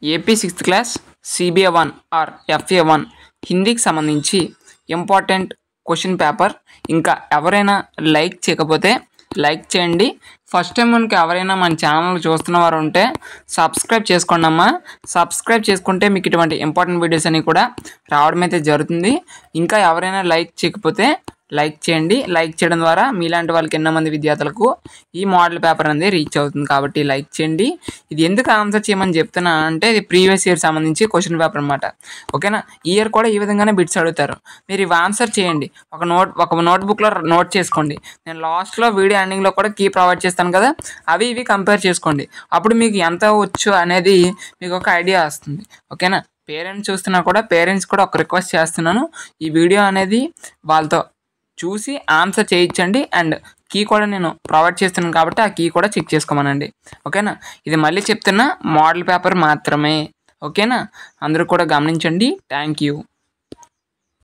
AP 6th class CBA 1 or FA 1 హిందీకి సంబంధించి important question paper. ఇంకా ఎవరైనా లైక్ చేయకపోతే లైక్ చేయండి. ఫస్ట్ టైం మనకి ఎవరైనా మన ఛానల్ చూస్తున్న వారు ఉంటే సబ్స్క్రైబ్ చేసుకోండి అమ్మా. సబ్స్క్రైబ్ చేసుకుంటే మీకు ఇటువంటి ఇంపార్టెంట్ వీడియోస్ అన్నీ కూడా రావడం అయితే జరుగుతుంది. ఇంకా ఎవరైనా లైక్ చేయకపోతే లైక్ చేయండి. లైక్ చేయడం ద్వారా మీలాంటి వాళ్ళకి ఎన్నో మంది విద్యార్థులకు ఈ మోడల్ పేపర్ అనేది రీచ్ అవుతుంది. కాబట్టి లైక్ చేయండి. ఇది ఎందుకు ఆన్సర్ చేయమని చెప్తున్నా అంటే ఇది ప్రీవియస్ ఇయర్ సంబంధించి క్వశ్చన్ పేపర్ అనమాట. ఓకేనా, ఈ ఇయర్ కూడా ఈ విధంగానే బిట్స్ అడుగుతారు. మీరు ఇవి ఆన్సర్ చేయండి. ఒక నోట్బుక్లో నోట్ చేసుకోండి. నేను లాస్ట్లో వీడియో ఎండింగ్లో కూడా కీ ప్రొవైడ్ చేస్తాను కదా, అవి ఇవి కంపేర్ చేసుకోండి. అప్పుడు మీకు ఎంత వచ్చు అనేది మీకు ఒక ఐడియా వస్తుంది. ఓకేనా, పేరెంట్స్ చూస్తున్నా కూడా పేరెంట్స్ కూడా ఒక రిక్వెస్ట్ చేస్తున్నాను, ఈ వీడియో అనేది వాళ్ళతో చూసి ఆన్సర్ చేయించండి. అండ్ కీ కూడా నేను ప్రొవైడ్ చేస్తున్నాను కాబట్టి ఆ కీ కూడా చెక్ చేసుకోమనండి. ఓకేనా, ఇది మళ్ళీ చెప్తున్నా మోడల్ పేపర్ మాత్రమే. ఓకేనా, అందరూ కూడా గమనించండి. Thank you.